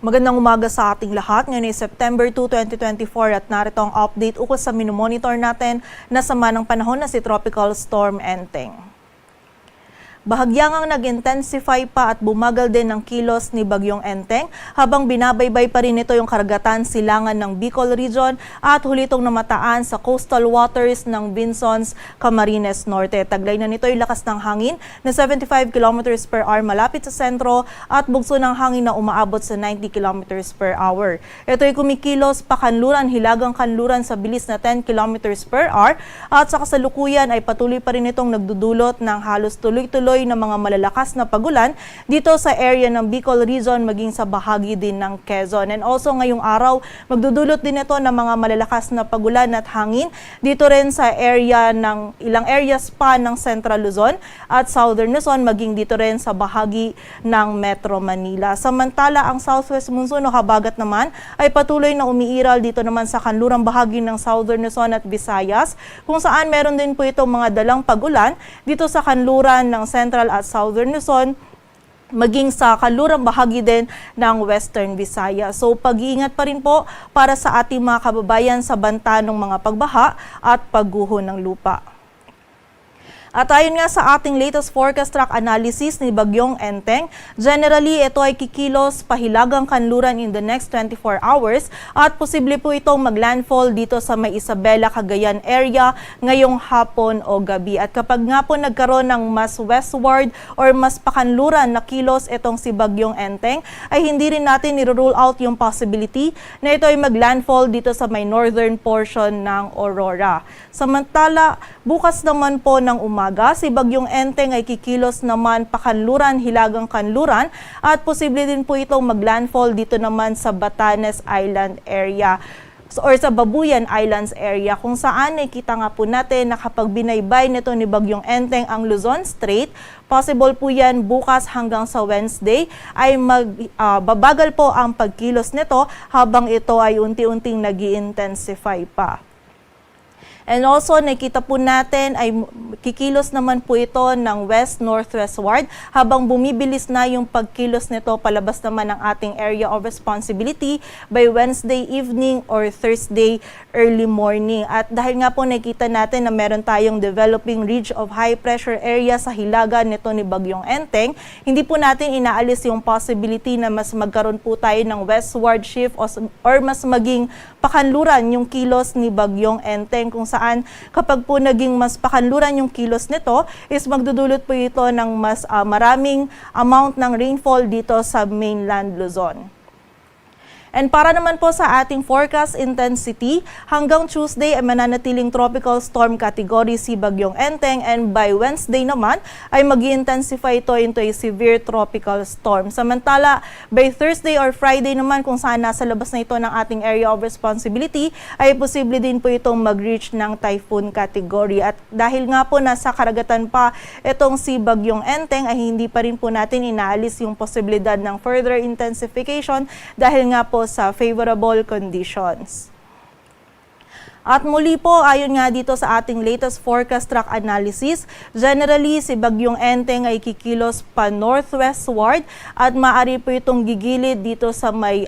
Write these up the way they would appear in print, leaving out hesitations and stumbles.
Magandang umaga sa ating lahat. Ngayon ay September 2, 2024 at narito ang update ukol sa minomonitor natin na sama ng panahon na si Tropical Storm Enteng. Bahagyang nag-intensify pa at bumagal din ng kilos ni Bagyong Enteng habang binabaybay pa rin ito yung karagatan silangan ng Bicol Region at hulitong namataan sa coastal waters ng Binzons, Camarines Norte. Taglay na nito yung lakas ng hangin na 75 km per hour malapit sa sentro at bugso ng hangin na umaabot sa 90 km per hour. Ito ay kumikilos pakanluran, hilagang kanluran sa bilis na 10 km per hour at sa kasalukuyan ay patuloy pa rin itong nagdudulot ng halos tuloy-tuloy ng mga malalakas na pagulan dito sa area ng Bicol Region maging sa bahagi din ng Quezon. And also ngayong araw, magdudulot din ito ng mga malalakas na pagulan at hangin dito rin sa area ng ilang areas pa ng Central Luzon at Southern Luzon maging dito rin sa bahagi ng Metro Manila. Samantala, ang southwest monsoon o habagat naman ay patuloy na umiiral dito naman sa kanlurang bahagi ng Southern Luzon at Visayas kung saan meron din po itong mga dalang pagulan dito sa kanluran ng Central at Southern Luzon, maging sa kanlurang bahagi din ng Western Visayas. So pag-iingat pa rin po para sa ating mga kababayan sa banta ng mga pagbaha at pagguho ng lupa. At ayon nga sa ating latest forecast track analysis ni Bagyong Enteng, generally ito ay kikilos pahilagang kanluran in the next 24 hours at posible po itong maglandfall dito sa May Isabela, Cagayan area ngayong hapon o gabi. At kapag nga po nagkaroon ng mas westward or mas pakanluran na kilos itong si Bagyong Enteng, ay hindi rin natin nirule out yung possibility na ito ay maglandfall dito sa may northern portion ng Aurora. Samantala, bukas naman po ng umaga, si Bagyong Enteng ay kikilos naman pakanluran, hilagang kanluran at posible din po itong maglandfall dito naman sa Batanes Island area or sa Babuyan Islands area kung saan nakita nga po natin na kapag binaybay nito ni Bagyong Enteng ang Luzon Strait, possible po yan bukas hanggang sa Wednesday ay babagal po ang pagkilos nito habang ito ay unti-unting nag-i-intensify pa. And also, nakita po natin ay kikilos naman po ito ng west-northwestward habang bumibilis na yung pagkilos nito palabas naman ng ating area of responsibility by Wednesday evening or Thursday early morning. At dahil nga po nakita natin na meron tayong developing ridge of high pressure area sa hilaga nito ni Bagyong Enteng, hindi po natin inaalis yung possibility na mas magkaroon po tayo ng westward shift or mas maging pakanluran yung kilos ni Bagyong Enteng kung saan kapag po naging mas pakanluran yung kilos nito is magdudulot po ito ng mas maraming amount ng rainfall dito sa mainland Luzon. And para naman po sa ating forecast intensity, hanggang Tuesday ay mananatiling tropical storm category si Bagyong Enteng and by Wednesday naman ay mag-intensify ito into a severe tropical storm. Samantala, by Thursday or Friday naman kung saan nasa labas na ito ng ating area of responsibility, ay posible din po itong mag-reach ng typhoon category. At dahil nga po nasa karagatan pa itong si Bagyong Enteng ay hindi pa rin po natin inaalis yung posibilidad ng further intensification dahil nga po sa favorable conditions. At muli po, ayon nga dito sa ating latest forecast track analysis, generally si Bagyong Enteng ay kikilos pa northwestward at maaari po itong gigilid dito sa may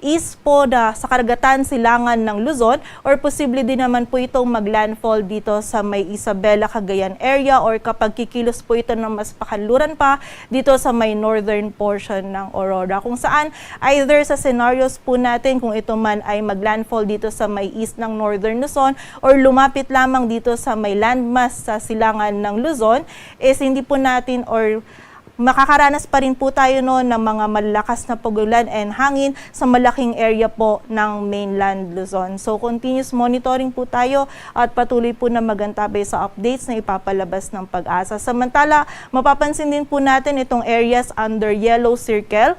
east po na sa karagatan silangan ng Luzon or posible din naman po itong maglandfall dito sa may Isabela, Cagayan area or kapag kikilos po ito ng mas pakanluran pa dito sa may northern portion ng Aurora kung saan either sa scenarios po natin kung ito man ay maglandfall dito sa may east ng northern Luzon or lumapit lamang dito sa may landmass sa silangan ng Luzon is hindi po natin or makakaranas pa rin po tayo noon ng mga malalakas na pagulan and hangin sa malaking area po ng mainland Luzon. So continuous monitoring po tayo at patuloy po na magantabay sa updates na ipapalabas ng Pag-asa. Samantala, mapapansin din po natin itong areas under yellow circle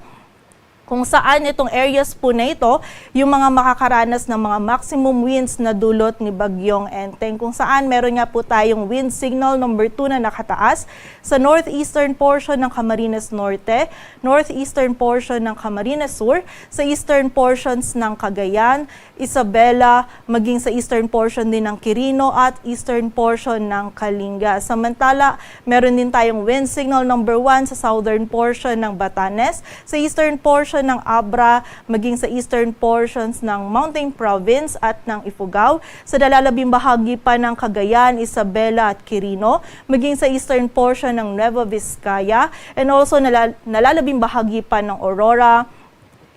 kung saan itong areas po na ito, yung mga makakaranas ng mga maximum winds na dulot ni Bagyong Enteng, kung saan meron nga po tayong wind signal number 2 na nakataas sa northeastern portion ng Camarines Norte, northeastern portion ng Camarines Sur, sa eastern portions ng Cagayan, Isabela, maging sa eastern portion din ng Quirino at eastern portion ng Kalinga. Samantala, meron din tayong wind signal number 1 sa southern portion ng Batanes, sa eastern portion portion ng Abra, maging sa eastern portions ng Mountain Province at ng Ifugao, sa nalalabing bahagi pa ng Cagayan, Isabela at Quirino, maging sa eastern portion ng Nueva Vizcaya, and also nalalabing bahagi pa ng Aurora,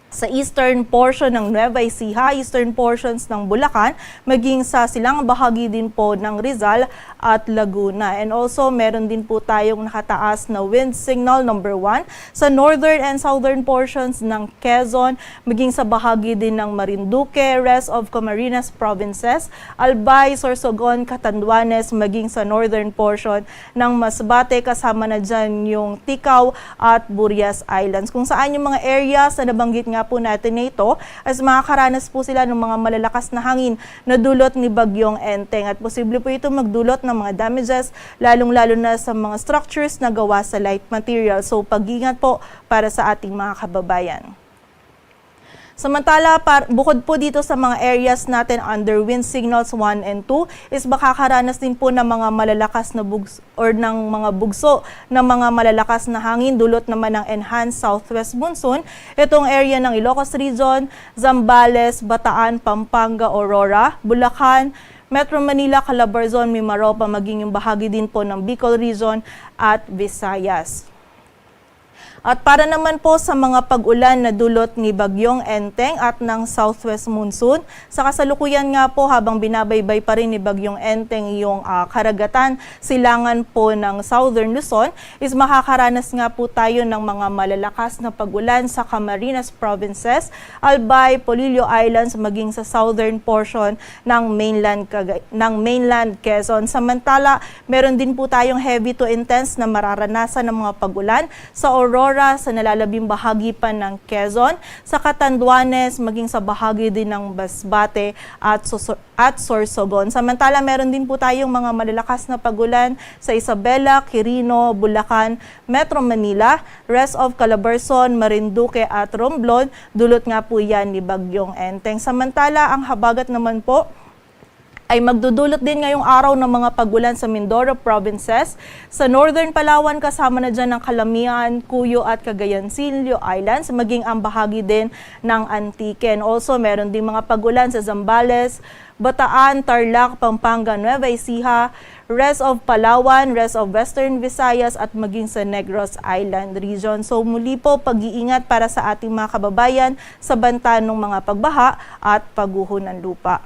sa eastern portion ng Nueva Ecija, eastern portions ng Bulacan, maging sa silangang bahagi din po ng Rizal at Laguna. And also, meron din po tayong nakataas na wind signal number 1 sa northern and southern portions ng Quezon, maging sa bahagi din ng Marinduque, rest of Camarines Provinces, Albay, Sorsogon, Catanduanes, maging sa northern portion ng Masbate, kasama na dyan yung Ticao at Burias Islands. Kung saan yung mga areas na nabanggit nga po natin na ito, as makakaranas po sila ng mga malalakas na hangin na dulot ni Bagyong Enteng, at posible po ito magdulot ng mga damages, lalong-lalo na sa mga structures na gawa sa light material. So pag-ingat po para sa ating mga kababayan. Samantala, bukod po dito sa mga areas natin under wind signals 1 and 2, is makakaranas din po ng mga malalakas na ng mga bugso ng mga malalakas na hangin, dulot naman ng enhanced southwest monsoon. Itong area ng Ilocos Region, Zambales, Bataan, Pampanga, Aurora, Bulacan, Metro Manila, Calabarzon, Mimaropa, maging yung bahagi din po ng Bicol Region at Visayas. At para naman po sa mga pag-ulan na dulot ni Bagyong Enteng at ng southwest monsoon, sa kasalukuyan nga po habang binabaybay pa rin ni Bagyong Enteng yung karagatan, silangan po ng southern Luzon, is makakaranas nga po tayo ng mga malalakas na pag-ulan sa Camarines Provinces, Albay, Polillo Islands, maging sa southern portion ng mainland Quezon. Samantala, meron din po tayong heavy to intense na mararanasan ng mga pag-ulan sa Aurora, sa nalalabing bahagi pa ng Quezon, sa Catanduanes, maging sa bahagi din ng Masbate at Sorsogon. Samantala, meron din po tayong mga malalakas na pag-ulan sa Isabela, Quirino, Bulacan, Metro Manila, rest of Calabarzon, Marinduque at Romblon, dulot nga po yan ni Bagyong Enteng. Samantala, ang habagat naman po ay magdudulot din ngayong araw ng mga pag-ulan sa Mindoro Provinces. Sa Northern Palawan, kasama na dyan ng Calamian, Cuyo at Cagayancillo Islands, maging ang bahagi din ng Antique. And also, meron din mga pag-ulan sa Zambales, Bataan, Tarlac, Pampanga, Nueva Ecija, rest of Palawan, rest of Western Visayas at maging sa Negros Island Region. So muli po, pag-iingat para sa ating mga kababayan sa banta ng mga pagbaha at pagguho ng lupa.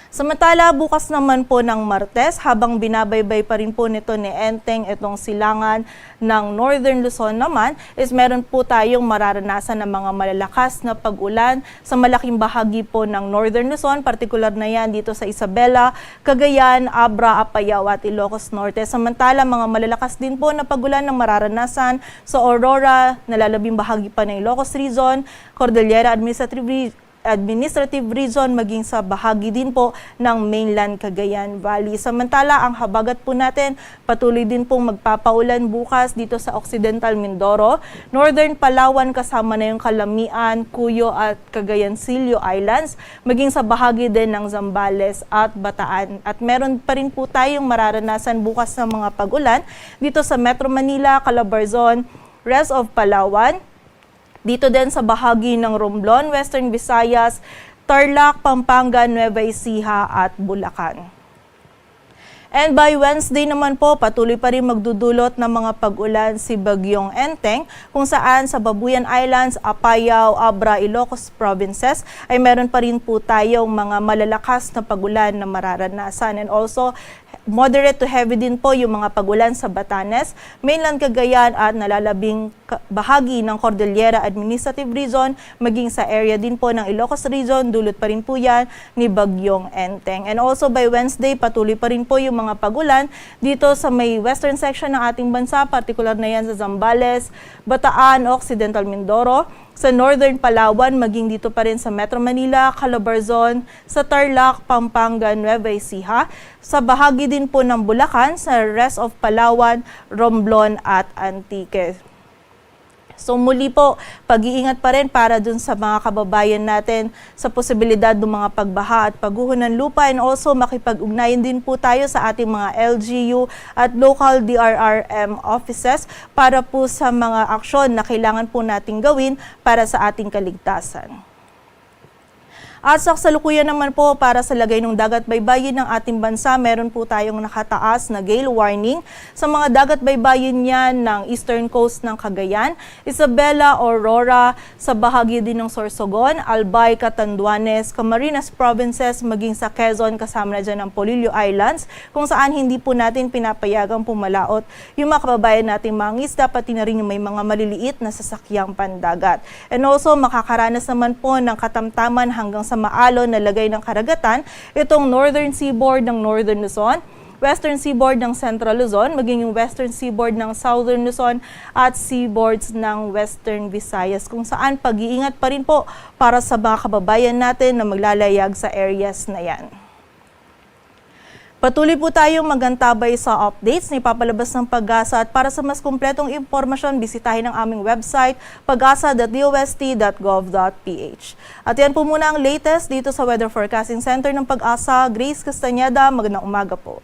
Samantala, bukas naman po ng Martes, habang binabaybay pa rin po nito ni Enteng itong silangan ng Northern Luzon naman, is meron po tayong mararanasan ng mga malalakas na pag-ulan sa malaking bahagi po ng Northern Luzon, partikular na yan dito sa Isabela, Cagayan, Abra, Apayao at Ilocos Norte. Samantala, mga malalakas din po na pag-ulan ng mararanasan sa Aurora, nalalabing bahagi pa ng Ilocos Region, Cordillera Administrative Region, maging sa bahagi din po ng mainland Cagayan Valley. Samantala, ang habagat po natin patuloy din pong magpapaulan bukas dito sa Occidental Mindoro, Northern Palawan, kasama na yung Calamian, Cuyo at Cagayancillo Islands, maging sa bahagi din ng Zambales at Bataan. At meron pa rin po tayong mararanasan bukas ng mga pag-ulan dito sa Metro Manila, Calabarzon, rest of Palawan, dito din sa bahagi ng Romblon, Western Visayas, Tarlac, Pampanga, Nueva Ecija at Bulacan. And by Wednesday naman po, patuloy pa rin magdudulot ng mga pag-ulan si Bagyong Enteng, kung saan sa Babuyan Islands, Apayao, Abra, Ilocos Provinces ay meron pa rin po tayong mga malalakas na pag-ulan na mararanasan. And also, moderate to heavy din po yung mga pag-ulan sa Batanes, mainland Cagayan at nalalabing bahagi ng Cordillera Administrative Region, maging sa area din po ng Ilocos Region, dulot pa rin po yan ni Bagyong Enteng. And also by Wednesday, patuloy pa rin po yung mga pag-ulan dito sa may western section ng ating bansa, partikular na yan sa Zambales, Bataan, Occidental Mindoro, sa Northern Palawan, maging dito pa rin sa Metro Manila, Calabarzon, sa Tarlac, Pampanga, Nueva Ecija, sa bahagi din po ng Bulacan, sa rest of Palawan, Romblon at Antique. So muli po, pag-iingat pa rin para dun sa mga kababayan natin sa posibilidad ng mga pagbaha at pagguho ng lupa, and also makipag-ugnayan din po tayo sa ating mga LGU at local DRRM offices para po sa mga aksyon na kailangan po nating gawin para sa ating kaligtasan. At sa kasalukuyan naman po para sa lagay ng dagat baybayin ng ating bansa, meron po tayong nakataas na gale warning sa mga dagat baybayin niyan ng eastern coast ng Cagayan, Isabela, Aurora, sa bahagi din ng Sorsogon, Albay, Catanduanes, Camarines Provinces, maging sa Quezon, kasama na dyan ang Polillo Islands, kung saan hindi po natin pinapayagang pumalaot yung mga kababayan nating mga isda, pati na rin yung may mga maliliit na sasakyang pandagat. And also makakaranas naman po ng katamtaman hanggang sa maalon na lagay ng karagatan itong northern seaboard ng Northern Luzon, western seaboard ng Central Luzon, maging yung western seaboard ng Southern Luzon at seaboards ng Western Visayas, kung saan pag-iingat pa rin po para sa mga kababayan natin na maglalayag sa areas na yan. Patuloy po tayong magantabay sa updates na ipapalabas ng Pag-asa, at para sa mas kumpletong impormasyon, bisitahin ang aming website pag-asa.dost.gov.ph. At yan po muna ang latest dito sa Weather Forecasting Center ng Pag-asa. Grace Castañeda, magandang umaga po.